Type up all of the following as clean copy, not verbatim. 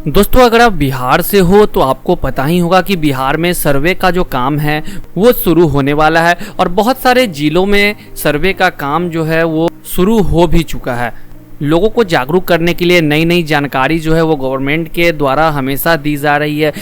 दोस्तों अगर आप बिहार से हो तो आपको पता ही होगा कि बिहार में सर्वे का जो काम है वो शुरू होने वाला है और बहुत सारे जिलों में सर्वे का काम जो है वो शुरू हो भी चुका है। लोगों को जागरूक करने के लिए नई नई जानकारी जो है वो गवर्नमेंट के द्वारा हमेशा दी जा रही है।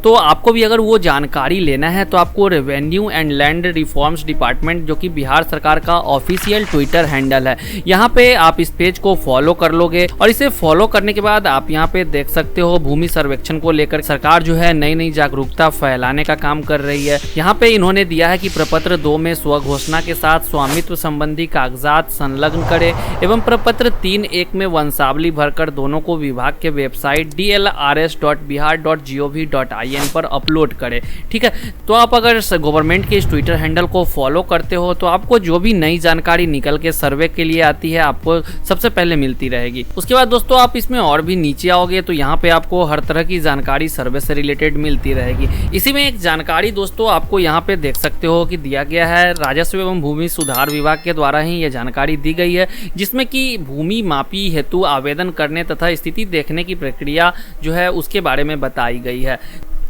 तो आपको भी अगर वो जानकारी लेना है तो आपको revenue and land reforms department जो कि बिहार सरकार का ऑफिशियल ट्विटर हैंडल है, यहाँ पे आप इस पेज को फॉलो कर लोगे और इसे फॉलो करने के बाद आप यहाँ पे देख सकते हो भूमि सर्वेक्षण को लेकर सरकार जो है नई नई जागरूकता फैलाने का काम कर रही है। यहाँ पे इन्होंने दिया है कि प्रपत्र 2 में स्वघोषणा के साथ स्वामित्व संबंधी कागजात संलग्न करे एवं प्रपत्र 3.1 में वंशावली भरकर दोनों को विभाग के वेबसाइट dlrs.bihar.gov.in पर अपलोड करें। ठीक है, तो आप अगर गवर्नमेंट के इस ट्विटर हैंडल को फॉलो करते हो तो आपको जो भी नई जानकारी निकल के सर्वे के लिए आती है आपको सबसे पहले मिलती रहेगी। उसके बाद दोस्तों आप इसमें और भी नीचे आओगे तो यहाँ पे आपको हर तरह की जानकारी सर्वे से रिलेटेड मिलती रहेगी। इसी में एक जानकारी दोस्तों आपको यहाँ पे देख सकते हो कि दिया गया है राजस्व एवं भूमि सुधार विभाग के द्वारा ही यह जानकारी दी गई है, जिसमें कि भूमि मापी हेतु आवेदन करने तथा स्थिति देखने की प्रक्रिया जो है उसके बारे में बताई गई है।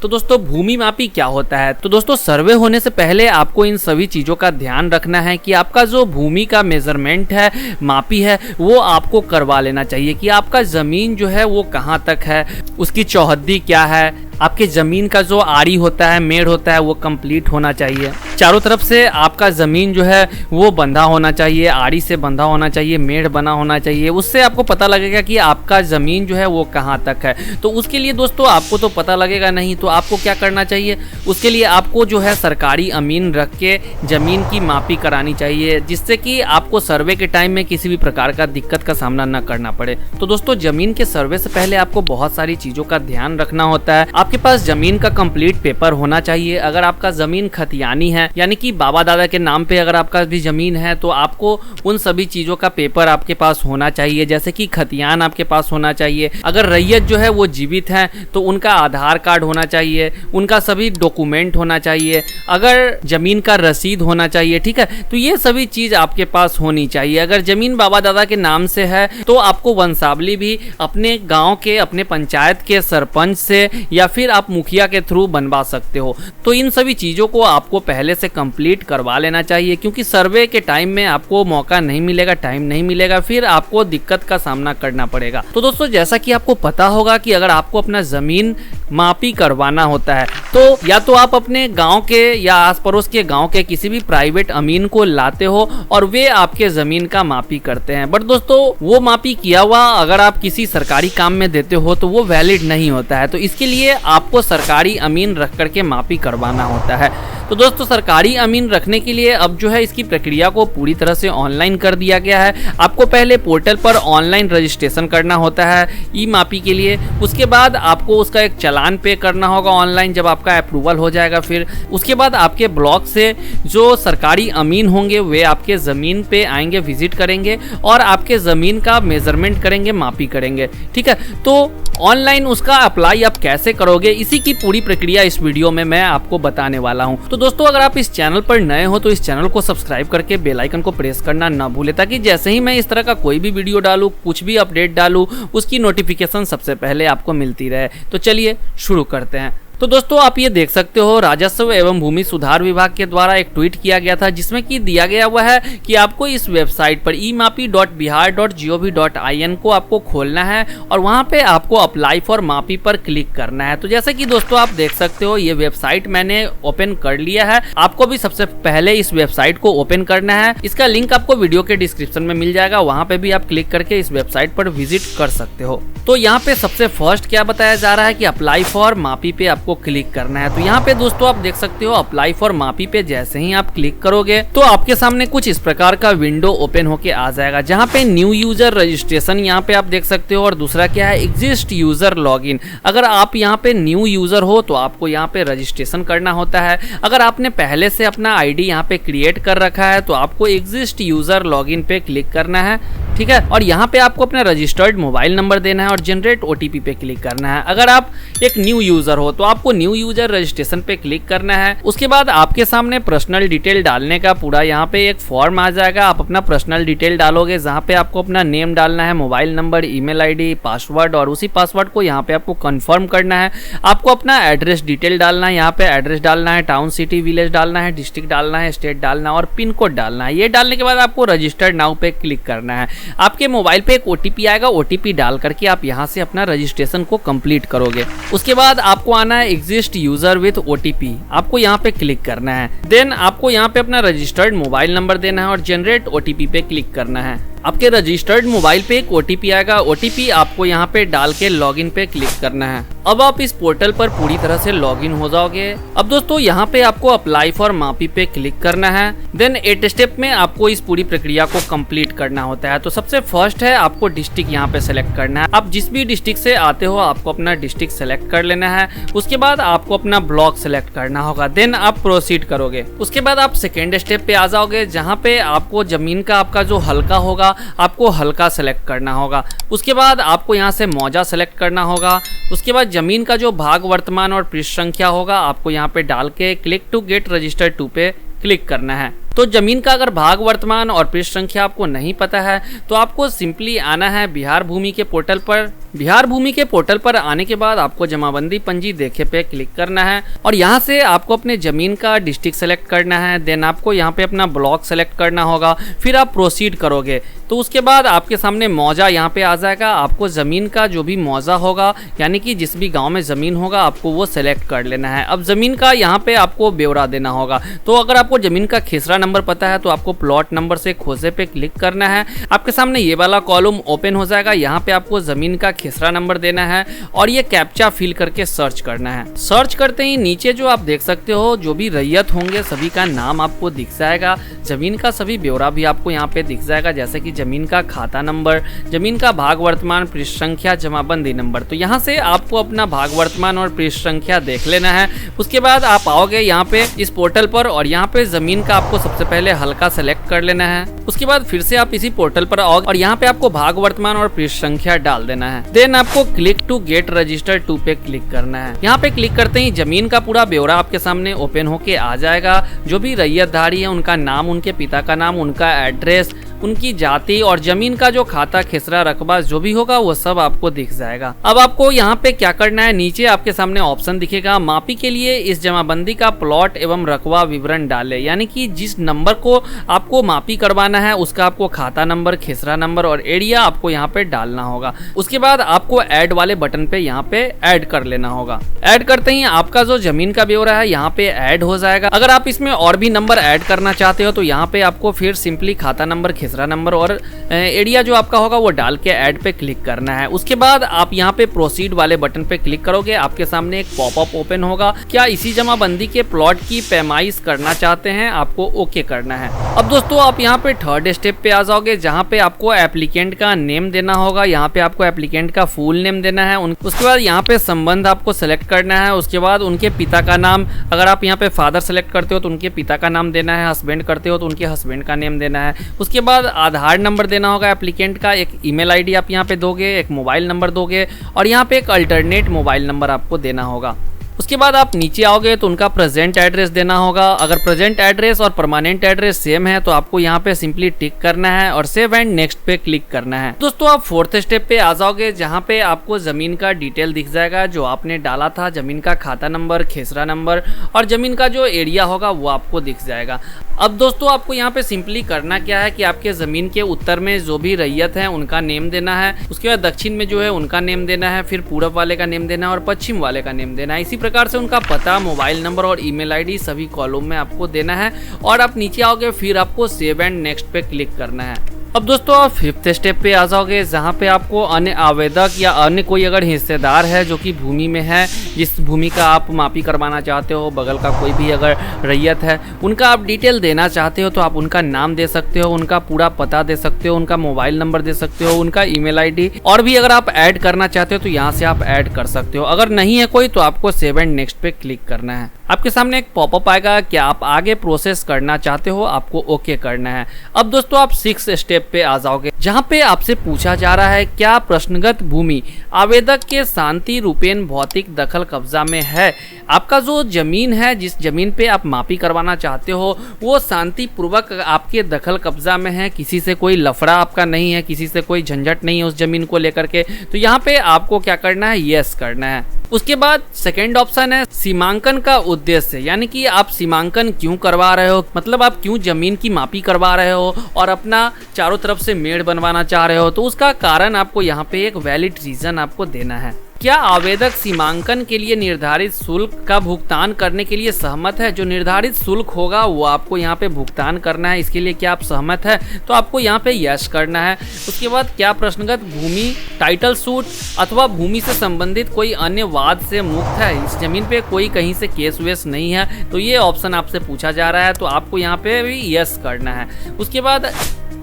तो दोस्तों भूमि मापी क्या होता है? तो दोस्तों सर्वे होने से पहले आपको इन सभी चीज़ों का ध्यान रखना है कि आपका जो भूमि का मेजरमेंट है, मापी है, वो आपको करवा लेना चाहिए कि आपका ज़मीन जो है वो कहाँ तक है, उसकी चौहद्दी क्या है, आपके ज़मीन का जो आड़ी होता है, मेड़ होता है, वो कंप्लीट होना चाहिए। चारों तरफ से आपका ज़मीन जो है वो बंधा होना चाहिए, आड़ी से बंधा होना चाहिए, मेड़ बना होना चाहिए। उससे आपको पता लगेगा कि आपका ज़मीन जो है वो कहाँ तक है। तो उसके लिए दोस्तों आपको तो पता लगेगा नहीं, तो आपको क्या करना चाहिए, उसके लिए आपको जो है सरकारी अमीन रख के ज़मीन की मापी करानी चाहिए, जिससे कि आपको सर्वे के टाइम में किसी भी प्रकार का दिक्कत का सामना न करना पड़े। तो दोस्तों ज़मीन के सर्वे से पहले आपको बहुत सारी चीज़ों का ध्यान रखना होता है। आपके पास जमीन का कंप्लीट पेपर होना चाहिए। अगर आपका जमीन खतियानी है यानी कि बाबा दादा के नाम पे अगर आपका भी जमीन है तो आपको उन सभी चीजों का पेपर आपके पास होना चाहिए, जैसे कि खतियान आपके पास होना चाहिए। अगर रैयत जो है वो जीवित है तो उनका आधार कार्ड होना चाहिए, उनका सभी डॉक्यूमेंट होना चाहिए, अगर जमीन का रसीद होना चाहिए। ठीक है, तो ये सभी चीज आपके पास होनी चाहिए। अगर जमीन बाबा दादा के नाम से है तो आपको वंशावली भी अपने गाँव के, अपने पंचायत के सरपंच से या फिर आप मुखिया के थ्रू बनवा सकते हो। तो इन सभी चीज़ों को आपको पहले से कंप्लीट करवा लेना चाहिए, क्योंकि सर्वे के टाइम में आपको मौका नहीं मिलेगा, टाइम नहीं मिलेगा, फिर आपको दिक्कत का सामना करना पड़ेगा। तो दोस्तों जैसा कि आपको पता होगा कि अगर आपको अपना ज़मीन मापी करवाना होता है तो या तो आप अपने गांव के या आस पड़ोस के गांव के किसी भी प्राइवेट अमीन को लाते हो और वे आपके ज़मीन का मापी करते हैं। बट दोस्तों वो मापी किया हुआ अगर आप किसी सरकारी काम में देते हो तो वो वैलिड नहीं होता है। तो इसके लिए आपको सरकारी अमीन रख करके मापी करवाना होता है। तो दोस्तों सरकारी अमीन रखने के लिए अब जो है इसकी प्रक्रिया को पूरी तरह से ऑनलाइन कर दिया गया है। आपको पहले पोर्टल पर ऑनलाइन रजिस्ट्रेशन करना होता है ई मापी के लिए। उसके बाद आपको उसका एक चालान पे करना होगा ऑनलाइन, जब आपका अप्रूवल हो जाएगा। फिर उसके बाद आपके ब्लॉक से जो सरकारी अमीन होंगे वे आपके ज़मीन पे आएंगे, विजिट करेंगे और आपके ज़मीन का मेजरमेंट करेंगे, मापी करेंगे। ठीक है, तो ऑनलाइन उसका अप्लाई आप कैसे करोगे इसी की पूरी प्रक्रिया इस वीडियो में मैं आपको बताने वाला हूं। तो दोस्तों अगर आप इस चैनल पर नए हो तो इस चैनल को सब्सक्राइब करके बेल आइकन को प्रेस करना ना भूले, ताकि जैसे ही मैं इस तरह का कोई भी वीडियो डालूं, कुछ भी अपडेट डालूं, उसकी नोटिफिकेशन सबसे पहले आपको मिलती रहे। तो चलिए शुरू करते हैं। तो दोस्तों आप ये देख सकते हो राजस्व एवं भूमि सुधार विभाग के द्वारा एक ट्वीट किया गया था, जिसमें कि दिया गया हुआ है कि आपको इस वेबसाइट पर emapi.bihar.gov.in को आपको खोलना है और वहां पे आपको अप्लाई फॉर मापी पर क्लिक करना है। तो जैसे कि दोस्तों आप देख सकते हो ये वेबसाइट मैंने ओपन कर लिया है। आपको भी सबसे पहले इस वेबसाइट को ओपन करना है। इसका लिंक आपको वीडियो के डिस्क्रिप्शन में मिल जाएगा, वहां पे भी आप क्लिक करके इस वेबसाइट पर विजिट कर सकते हो। तो यहाँ पे सबसे फर्स्ट क्या बताया जा रहा है कि अप्लाई फॉर मापी पे को क्लिक करना है। तो यहाँ पे दोस्तों आप देख सकते हो अप्लाई फॉर मापी पे जैसे ही आप क्लिक करोगे तो आपके सामने कुछ इस प्रकार का विंडो ओपन होके आ जाएगा, जहाँ पे न्यू यूजर रजिस्ट्रेशन यहाँ पे आप देख सकते हो और दूसरा क्या है एग्जिस्ट यूजर लॉगिन। अगर आप यहाँ पे न्यू यूजर हो तो आपको यहाँ पे रजिस्ट्रेशन करना होता है। अगर आपने पहले से अपना आईडी यहाँ पे क्रिएट कर रखा है तो आपको एग्जिस्ट यूजर लॉगिन पे क्लिक करना है। ठीक है, और यहाँ पे आपको अपना रजिस्टर्ड मोबाइल नंबर देना है और जनरेट ओटीपी पे क्लिक करना है। अगर आप एक न्यू यूजर हो तो आप आपको न्यू यूजर रजिस्ट्रेशन पे क्लिक करना है। उसके बाद आपके सामने पर्सनल डिटेल डालने का पूरा यहाँ पे एक फॉर्म आ जाएगा। आप अपना पर्सनल डिटेल डालोगे, जहाँ पे आपको अपना नेम डालना है, mobile number, email ID, password, और उसी पासवर्ड को यहाँ पे आपको कंफर्म करना है। आपको अपना एड्रेस डिटेल डालना है, यहाँ पे एड्रेस डालना है, टाउन, सिटी, विलेज डालना है, डिस्ट्रिक्ट डालना है, स्टेट डालना है और पिन कोड डालना है। ये डालने के बाद आपको रजिस्टर्ड नाउ पे क्लिक करना है। आपके मोबाइल पे एक ओटीपी आएगा, ओटीपी डाल करके आप यहाँ से अपना रजिस्ट्रेशन को कंप्लीट करोगे। उसके बाद आपको आना है एग्जिस्ट यूजर विथ ओटीपी, आपको यहाँ पे क्लिक करना है। देन आपको यहाँ पे अपना रजिस्टर्ड मोबाइल नंबर देना है और जनरेट ओटीपी पे क्लिक करना है। आपके रजिस्टर्ड मोबाइल पे एक ओटीपी आएगा, ओटीपी आपको यहाँ पे डाल के लॉगिन पे क्लिक करना है। अब आप इस पोर्टल पर पूरी तरह से लॉगिन हो जाओगे। अब दोस्तों यहाँ पे आपको अप्लाई फॉर मापी पे क्लिक करना है। देन 8 स्टेप में आपको इस पूरी प्रक्रिया को कंप्लीट करना होता है। तो सबसे फर्स्ट है आपको डिस्ट्रिक्ट यहाँ पे सेलेक्ट करना है। आप जिस भी डिस्ट्रिक्ट से आते हो आपको अपना डिस्ट्रिक्ट सेलेक्ट कर लेना है। उसके बाद आपको अपना ब्लॉक सेलेक्ट करना होगा। देन आप प्रोसीड करोगे। उसके बाद आप सेकेंड स्टेप पे आ जाओगे, जहाँ पे आपको जमीन का आपका जो हल्का होगा आपको हल्का सेलेक्ट करना होगा। उसके बाद आपको यहाँ से मौजा सेलेक्ट करना होगा। उसके बाद जमीन का जो भाग, वर्तमान और पृष्ठ संख्या होगा आपको यहाँ पे डाल के click to get registered to पे क्लिक करना है। तो जमीन का अगर भाग, वर्तमान और पृष्ठ संख्या आपको नहीं पता है तो आपको सिंपली आना है बिहार भूमि के पोर्टल पर। बिहार भूमि के पोर्टल पर आने के बाद आपको जमाबंदी पंजी देखे पे क्लिक करना है और यहाँ से आपको अपने जमीन का डिस्ट्रिक्ट सेलेक्ट करना है। देन आपको यहाँ पे अपना ब्लॉक सेलेक्ट करना होगा, फिर आप प्रोसीड करोगे। तो उसके बाद आपके सामने मौजा यहाँ पे आ जाएगा। आपको जमीन का जो भी मौजा होगा, यानी कि जिस भी गाँव में जमीन होगा आपको वो सेलेक्ट कर लेना है। अब जमीन का यहाँ पे आपको ब्यौरा देना होगा। तो अगर आपको जमीन का खेसरा नंबर पता है तो आपको प्लॉट नंबर से खोजे पे क्लिक करना है। आपके सामने ये वाला कॉलम ओपन हो जाएगा। यहाँ पे आपको जमीन का खेसरा नंबर देना है और ये कैप्चा फिल करके सर्च करना है। सर्च करते ही नीचे जो आप देख सकते हो जो भी रैयत होंगे सभी का नाम आपको दिख जाएगा। जमीन का सभी ब्यौरा भी आपको यहाँ पे दिख जाएगा, जैसे कि जमीन का खाता नंबर, जमीन का भाग, वर्तमान, पृष्ठ संख्या, जमाबंदी नंबर। तो यहाँ से आपको अपना भाग, वर्तमान और पृष्ठ संख्या देख लेना है। उसके बाद आप आओगे यहाँ पे इस पोर्टल पर और यहाँ पे जमीन का आपको सबसे पहले हल्का सेलेक्ट कर लेना है। उसके बाद फिर से आप इसी पोर्टल पर आओगे और यहाँ पे आपको भाग, वर्तमान और पृष्ठ संख्या डाल देना है। देन आपको click to get registered to पे क्लिक करना है। यहाँ पे क्लिक करते ही जमीन का पूरा ब्यौरा आपके सामने ओपन होके आ जाएगा। जो भी रैयतधारी है उनका नाम, उनके पिता का नाम, उनका एड्रेस, उनकी जाति और जमीन का जो खाता, खेसरा, रकबा जो भी होगा वो सब आपको दिख जाएगा। अब आपको यहाँ पे क्या करना है, नीचे आपके सामने ऑप्शन दिखेगा मापी के लिए इस जमाबंदी का प्लॉट एवं रकबा विवरण डाले, यानी कि जिस नंबर को आपको मापी करवाना है उसका आपको खाता नंबर, खेसरा नंबर और एरिया आपको यहाँ पे डालना होगा। उसके बाद आपको ऐड वाले बटन पे यहाँ पे ऐड कर लेना होगा। ऐड करते ही आपका जो जमीन का ब्यौरा है यहाँ पे ऐड हो जाएगा। अगर आप इसमें और भी नंबर ऐड करना चाहते हो तो यहाँ पे आपको फिर सिंपली खाता नंबर, खेसरा नंबर और एरिया जो आपका होगा वो डाल के ऐड पे क्लिक करना है। उसके बाद आप यहाँ पे प्रोसीड वाले बटन पे क्लिक करोगे। आपके सामने एक पॉपअप ओपन होगा। क्या इसी जमाबंदी के प्लॉट की पैमाइश करना चाहते हैं, आपको ओके करना है। अब दोस्तों आप यहाँ पे थर्ड स्टेप पे आ जाओगे, जहाँ पे आपको एप्लीकेंट का नेम देना होगा। यहाँ पे आपको एप्लीकेंट का फुल नेम देना है। उसके बाद यहाँ पे संबंध आपको सेलेक्ट करना है। उसके बाद उनके पिता का नाम, अगर आप यहाँ पे फादर सेलेक्ट करते हो तो उनके पिता का नाम देना है, हस्बैंड करते हो तो उनके हस्बैंड का नेम देना है। उसके बाद आधार नंबर देना होगा एप्लीकेंट का, एक ईमेल आईडी आप यहाँ पे दोगे, एक मोबाइल नंबर दोगे और यहाँ पे एक अल्टरनेट मोबाइल नंबर आपको देना होगा। उसके बाद आप नीचे आओगे तो उनका प्रेजेंट एड्रेस देना होगा। अगर प्रेजेंट एड्रेस और परमानेंट एड्रेस सेम है तो आपको यहाँ पे सिंपली टिक करना है और सेव एंड नेक्स्ट पे क्लिक करना है। दोस्तों आप फोर्थ स्टेप पे आ जाओगे, जहाँ पे आपको जमीन का डिटेल दिख जाएगा जो आपने डाला था, जमीन का खाता नंबर, खेसरा नंबर और जमीन का जो एरिया होगा वो आपको दिख जाएगा। अब दोस्तों आपको यहाँ पे सिंपली करना क्या है कि आपके जमीन के उत्तर में जो भी रैयत है उनका नेम देना है। उसके बाद दक्षिण में जो है उनका नेम देना है, फिर पूरब वाले का नेम देना है और पश्चिम वाले का नेम देना है। इसी प्रकार से उनका पता, मोबाइल नंबर और ईमेल आईडी सभी कॉलम में आपको देना है और आप नीचे आओगे फिर आपको सेव एंड नेक्स्ट पे क्लिक करना है। अब दोस्तों आप फिफ्थ स्टेप पे आ जाओगे, जहाँ पे आपको अन्य आवेदक या अन्य कोई अगर हिस्सेदार है जो कि भूमि में है, जिस भूमि का आप मापी करवाना चाहते हो, बगल का कोई भी अगर रैयत है उनका आप डिटेल देना चाहते हो तो आप उनका नाम दे सकते हो, उनका पूरा पता दे सकते हो, उनका मोबाइल नंबर दे सकते हो, उनका ईमेल आईडी और भी अगर आप ऐड करना चाहते हो तो यहाँ से आप ऐड कर सकते हो। अगर नहीं है कोई तो आपको सेव एंड नेक्स्ट पे क्लिक करना है। आपके सामने एक पॉपअप आएगा कि आप आगे प्रोसेस करना चाहते हो, आपको ओके करना है। अब दोस्तों आप 6 स्टेप पे आ जाओगे, जहां पे आपसे पूछा जा रहा है क्या प्रश्नगत भूमि आवेदक के शांति रूपेण भौतिक दखल कब्जा में है। आपका जो जमीन है, जिस जमीन पे आप मापी करवाना चाहते हो, वो शांति पूर्वक आपके दखल कब्जा में है, किसी से कोई लफड़ा आपका नहीं है, किसी से कोई झंझट नहीं है उस जमीन को लेकर के। तो यहाँ पे आपको क्या करना है, यस करना है। उसके बाद सेकंड ऑप्शन है सीमांकन का उद्देश्य, यानी कि आप सीमांकन क्यों करवा रहे हो, मतलब आप क्यों जमीन की मापी करवा रहे हो और अपना चारों तरफ से मेड़ बनवाना चाह रहे हो, तो उसका कारण आपको यहाँ पे एक वैलिड रीजन आपको देना है। क्या आवेदक सीमांकन के लिए निर्धारित शुल्क का भुगतान करने के लिए सहमत है। जो निर्धारित शुल्क होगा वो आपको यहाँ पे भुगतान करना है, इसके लिए क्या आप सहमत है, तो आपको यहाँ पे यस करना है। उसके बाद क्या प्रश्नगत भूमि टाइटल सूट अथवा भूमि से संबंधित कोई अन्य वाद से मुक्त है, इस जमीन पे कोई कहीं से केस वेस नहीं है, तो ये ऑप्शन आपसे पूछा जा रहा है, तो आपको यहाँ पे भी यस करना है। उसके बाद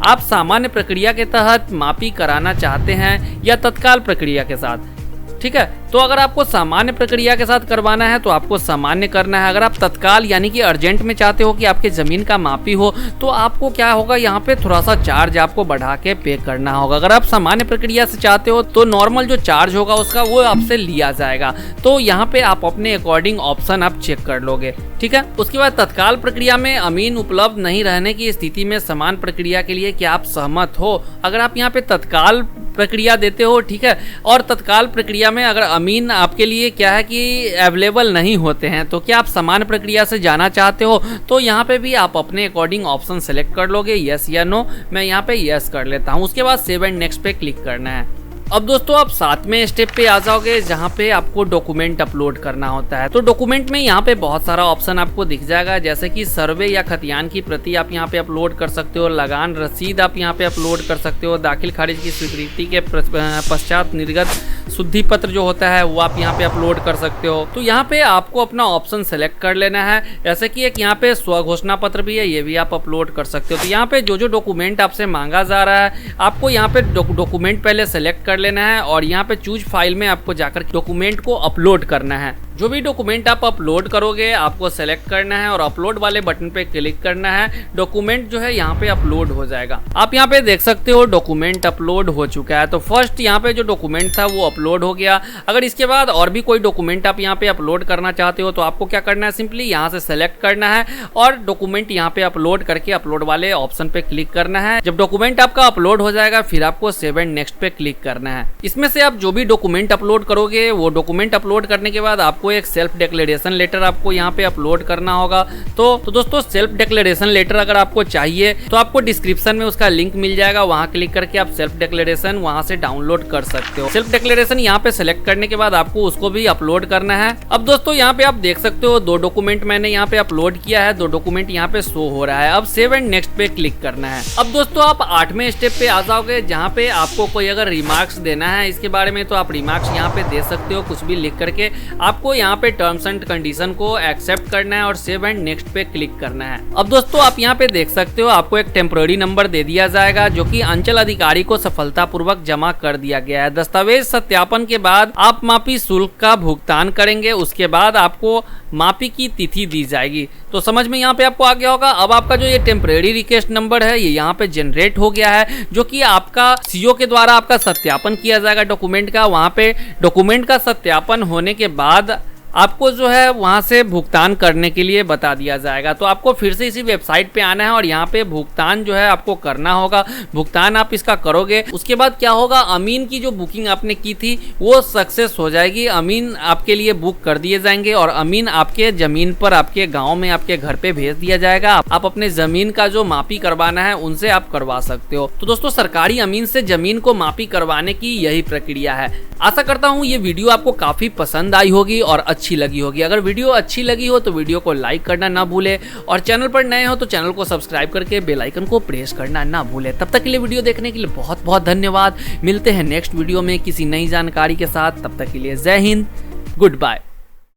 आप सामान्य प्रक्रिया के तहत मापी कराना चाहते हैं या तत्काल प्रक्रिया के साथ, ठीक है। तो अगर आपको सामान्य प्रक्रिया के साथ करवाना है तो आपको सामान्य करना है। अगर आप तत्काल यानी कि अर्जेंट में चाहते हो कि आपके ज़मीन का मापी हो, तो आपको क्या होगा, यहाँ पे थोड़ा सा चार्ज आपको बढ़ा के पे करना होगा। अगर आप सामान्य प्रक्रिया से चाहते हो तो नॉर्मल जो चार्ज होगा उसका वो आपसे लिया जाएगा, तो यहाँ पे आप अपने अकॉर्डिंग ऑप्शन आप चेक कर लोगे, ठीक है। उसके बाद तत्काल प्रक्रिया में अमीन उपलब्ध नहीं रहने की स्थिति में समान प्रक्रिया के लिए क्या आप सहमत हो। अगर आप यहाँ पे तत्काल प्रक्रिया देते हो, ठीक है, और तत्काल प्रक्रिया में अगर अमीन आपके लिए क्या है कि अवेलेबल नहीं होते हैं, तो क्या आप समान प्रक्रिया से जाना चाहते हो, तो यहाँ पे भी आप अपने अकॉर्डिंग ऑप्शन सेलेक्ट कर लोगे, यस या नो। मैं यहाँ पे यस कर लेता हूँ। उसके बाद सेव एंड नेक्स्ट पे क्लिक करना है। अब दोस्तों आप 7वें स्टेप पे आ जाओगे, जहाँ पे आपको डॉक्यूमेंट अपलोड करना होता है। तो डॉक्यूमेंट में यहाँ पे बहुत सारा ऑप्शन आपको दिख जाएगा, जैसे कि सर्वे या खतियान की प्रति आप यहाँ पे अपलोड कर सकते हो, लगान रसीद आप यहाँ पे अपलोड कर सकते हो, दाखिल खारिज की स्वीकृति के पश्चात निर्गत शुद्धि पत्र जो होता है वो आप यहाँ पे अपलोड कर सकते हो। तो यहाँ पे आपको अपना ऑप्शन सेलेक्ट कर लेना है, जैसे कि एक यहाँ पे स्वघोषणा पत्र भी है, ये भी आप अपलोड कर सकते हो। तो यहाँ पे जो डॉक्यूमेंट आपसे मांगा जा रहा है, आपको यहाँ पे डॉक्यूमेंट पहले सेलेक्ट कर लेना है और यहाँ पे चूज फाइल में आपको जाकर डॉक्यूमेंट को अपलोड करना है। जो भी डॉक्यूमेंट आप अपलोड करोगे आपको सेलेक्ट करना है और अपलोड वाले बटन पे क्लिक करना है। डॉक्यूमेंट जो है यहाँ पे अपलोड हो जाएगा। आप यहाँ पे देख सकते हो डॉक्यूमेंट अपलोड हो चुका है। तो फर्स्ट यहाँ पे जो डॉक्यूमेंट था वो अपलोड हो गया। अगर इसके बाद और भी कोई डॉक्यूमेंट आप यहाँ पे अपलोड करना चाहते हो तो आपको क्या करना है, सिंपली यहाँ से सेलेक्ट करना है और डॉक्यूमेंट यहाँ पे अपलोड करके अपलोड वाले ऑप्शन पे क्लिक करना है। जब डॉक्यूमेंट आपका अपलोड हो जाएगा फिर आपको सेव एंड नेक्स्ट पे क्लिक करना है। इसमें से आप जो भी डॉक्यूमेंट अपलोड करोगे वो डॉक्यूमेंट अपलोड करने के बाद आपको एक सेल्फ डिक्लेरेशन लेटर आपको यहाँ पे अपलोड करना होगा। तो दोस्तों सेल्फ डिक्लेरेशन लेटर अगर आपको चाहिए तो आपको डिस्क्रिप्शन में उसका लिंक मिल जाएगा, वहां क्लिक करके आप सेल्फ डिक्लेरेशन वहां से डाउनलोड कर सकते हो। सेल्फ डिक्लेरेशन यहाँ पे सेलेक्ट करने के बाद आपको उसको भी अपलोड करना है। अब दोस्तों यहाँ पे आप देख सकते हो 2 डॉक्यूमेंट मैंने यहाँ पे अपलोड किया है, 2 डॉक्यूमेंट यहाँ पे शो हो रहा है। अब सेव एंड नेक्स्ट पे क्लिक करना है। अब दोस्तों आप 8वें स्टेप पे आ जाओगे, जहाँ पे आपको कोई अगर रिमार्क्स देना है इसके बारे में तो आप रिमार्क्स यहाँ पे दे सकते हो, कुछ भी लिख करके। आपको यहाँ पे टर्म्स एंड कंडीशन को एक्सेप्ट करना है और सेव एंड नेक्स्ट पे क्लिक करना है। अब दोस्तों आप यहाँ पे देख सकते हो आपको एक टेम्पररी नंबर दे दिया जाएगा जो कि अंचल अधिकारी को सफलतापूर्वक जमा कर दिया गया है। दस्तावेज सत्यापन के बाद आप मापी शुल्क का भुगतान करेंगे, उसके बाद आपको मापी की तिथि दी जाएगी। तो समझ में यहाँ पे आपको आ गया होगा। अब आपका जो ये टेम्परेरी रिक्वेस्ट नंबर है ये यहाँ पे जनरेट हो गया है, जो कि आपका सीओ के द्वारा आपका सत्यापन किया जाएगा डॉक्यूमेंट का। वहाँ पे डॉक्यूमेंट का सत्यापन होने के बाद आपको जो है वहां से भुगतान करने के लिए बता दिया जाएगा। तो आपको फिर से इसी वेबसाइट पे आना है और यहाँ पे भुगतान जो है आपको करना होगा। भुगतान आप इसका करोगे, उसके बाद क्या होगा, अमीन की जो बुकिंग आपने की थी वो सक्सेस हो जाएगी। अमीन आपके लिए बुक कर दिए जाएंगे और अमीन आपके जमीन पर, आपके गाँव में, आपके घर पे भेज दिया जाएगा। आप अपने जमीन का जो मापी करवाना है उनसे आप करवा सकते हो। तो दोस्तों सरकारी अमीन से जमीन को मापी करवाने की यही प्रक्रिया है। आशा करता हूँ ये वीडियो आपको काफी पसंद आई होगी और अच्छी लगी होगी। अगर वीडियो अच्छी लगी हो तो वीडियो को लाइक करना ना भूले और चैनल पर नए हो तो चैनल को सब्सक्राइब करके बेल आइकन को प्रेस करना ना भूले। तब तक के लिए वीडियो देखने के लिए बहुत बहुत धन्यवाद। मिलते हैं नेक्स्ट वीडियो में किसी नई जानकारी के साथ। तब तक के लिए जय हिंद, गुड बाय।